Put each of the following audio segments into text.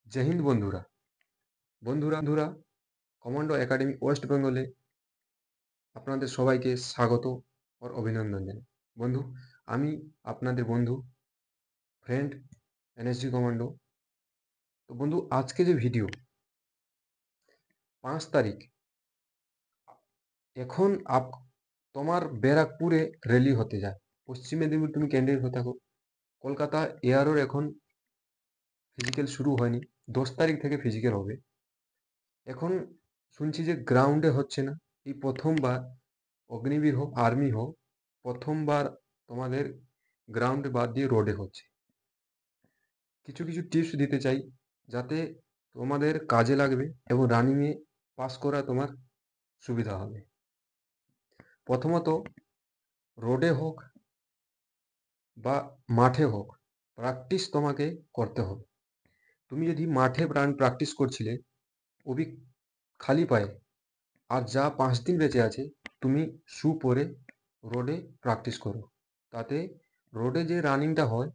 জয় হিন্দ বন্ধুরা। বন্ধুরা, commando academy West বেঙ্গলে আপনাদের সবাইকে স্বাগত ও অভিনন্দন জানাই। বন্ধু, আমি আপনাদের বন্ধু ফ্রেন্ড এনএসজি কমান্ডো। তো বন্ধু, আজকে যে ভিডিও 5 তারিখ, এখন তোমার ব্যারাকপুরে র্যালি হতে যায়। পশ্চিম মেদিনীপুর তুমি ক্যান্ডিডেট হয়ে থাকো। কলকাতা এয়ারোর এখন ফিজিক্যাল শুরু হয়নি, 10 তারিখ থেকে ফিজিক্যাল হবে। এখন শুনছি যে গ্রাউন্ডে হচ্ছে না। এই প্রথমবার অগ্নিবীর হোক আর্মি হোক, প্রথমবার তোমাদের গ্রাউন্ডে বাদ দিয়ে রোডে হচ্ছে। কিছু কিছু টিপস দিতে চাই যাতে তোমাদের কাজে লাগবে এবং রানিংয়ে পাস করা তোমার সুবিধা হবে। প্রথমত, রোডে হোক বা মাঠে হোক, প্র্যাকটিস তোমাকে করতে হবে। তুমি যদি মাঠে প্র্যাকটিস করছিলে ওবি খালি পায়ে, আর যা 5 দিন বেঁচে আছে তুমি শু পরে রোডে প্র্যাকটিস করো। তাতে রোডে যে রানিংটা হয়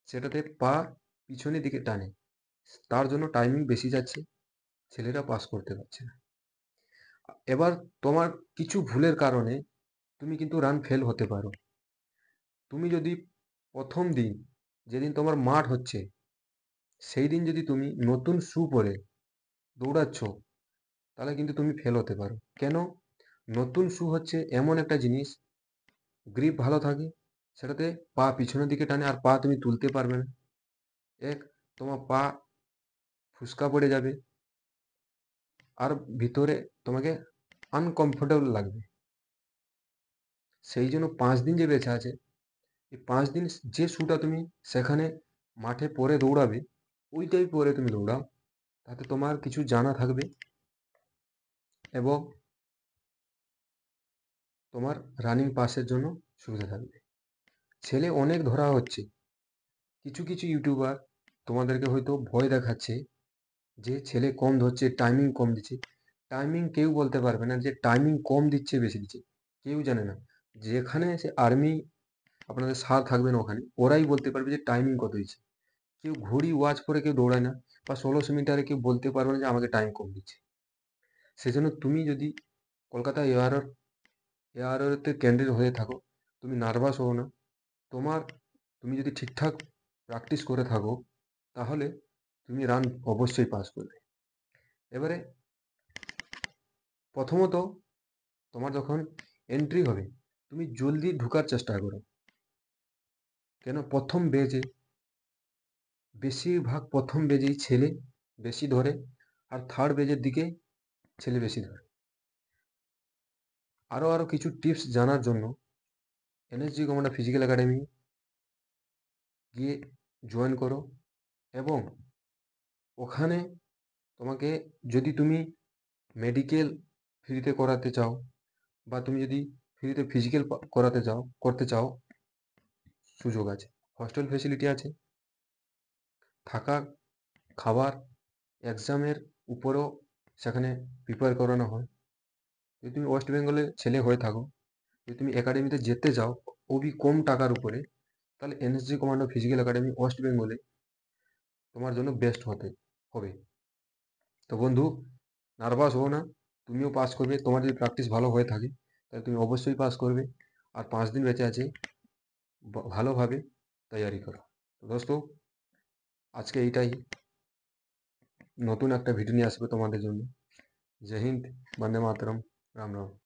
সেটাতে পা পিছনের দিকে টানে, তার জন্য টাইমিং বেশি যাচ্ছে, ছেলেরা পাস করতে পারছে না। এবার তোমার কিছু ভুলের কারণে তুমি কিন্তু রান ফেল হতে পারো। তুমি যদি প্রথম দিন, যেদিন তোমার মাঠ হচ্ছে, সেই দিন যদি তুমি নতুন শু পরে দৌড়াচ্ছ, তাহলে কিন্তু তুমি ফেল হতে পারো। কেন? নতুন শু হচ্ছে এমন একটা জিনিস, গ্রিপ ভালো থাকে, সেটাতে পা পিছনের দিকে টানে আর পা তুমি তুলতে পারবে না। এক, তোমার পা ফুসকা পড়ে যাবে, আর ভিতরে তোমাকে আনকমফোর্টেবল লাগবে। সেই জন্য 5 দিন যে বেঁচে আছে, এই 5 দিন যে শুটা তুমি সেখানে মাঠে পরে দৌড়াবে, ওইটাই পরে তুমি দৌড়াও। তাতে তোমার কিছু জানা থাকবে এবং তোমার রানিং পাসের জন্য সুবিধা থাকবে। ছেলে অনেক ধরা হচ্ছে। কিছু কিছু ইউটিউবার তোমাদেরকে হয়তো ভয় দেখাচ্ছে যে ছেলে কম ধরছে, টাইমিং কম দিচ্ছে। টাইমিং কেউ বলতে পারবে না যে টাইমিং কম দিচ্ছে বেশি দিচ্ছে, কেউ জানে না। যেখানে সে আর্মি আপনাদের স্যার থাকবেন ওখানে, ওরাই বলতে পারবে যে টাইমিং কত দিচ্ছে। কেউ ঘড়ি ওয়াচ করে কেউ দৌড়ায় না, বা 1600 মিটারে কেউ বলতে পারবে না যে আমাকে টাইম কম দিচ্ছে। সেজন্য তুমি যদি কলকাতা এয়ারোতে ক্যান্ডিডেট হয়ে থাকো, তুমি নার্ভাস হও না। তোমার তুমি যদি ঠিকঠাক প্র্যাকটিস করে থাকো, তাহলে তুমি রান অবশ্যই পাস করবে। এবারে প্রথমত, তোমার যখন এন্ট্রি হবে, তুমি জলদি ঢুকার চেষ্টা করো। কেন? প্রথম বেজে, বেশিরভাগ প্রথম বেজেই ছেলে বেশি ধরে, আর থার্ড বেজের দিকে ছেলে বেশি ধরে। আরও কিছু টিপস জানার জন্য এনএসজি কমান্ডো ফিজিক্যাল একাডেমি গিয়ে জয়েন করো। এবং ওখানে তোমাকে, যদি তুমি মেডিকেল ফ্রিতে করাতে চাও, বা তুমি যদি ফ্রিতে ফিজিক্যাল করতে চাও, সুযোগ আছে। হস্টেল ফেসিলিটি আছে, থাকা, খাবার, এক্সামের উপরেও সেখানে প্রিপেয়ার করানো হয়। যদি তুমি ওয়েস্ট বেঙ্গলের ছেলে হয়ে থাকো, যদি তুমি একাডেমিতে যেতে চাও খুবই কম টাকার উপরে, তাহলে NSG commando physical academy West বেঙ্গলে তোমার জন্য বেস্ট হতে হবে। তো বন্ধু, নার্ভাস হও না, তুমিও পাস করবে। তোমার যদি প্র্যাকটিস ভালো হয়ে থাকে তাহলে তুমি অবশ্যই পাস করবে। আর 5 দিন বেঁচে আছে, ভালোভাবে তৈয়ারি করো। তো দোস্ত, আজকে এইটাই। নতুন একটা ভিডিও নিয়ে আসবে তোমাদের জন্য। জয় হিন্দ, বন্দে মাতরম, রাম রাম।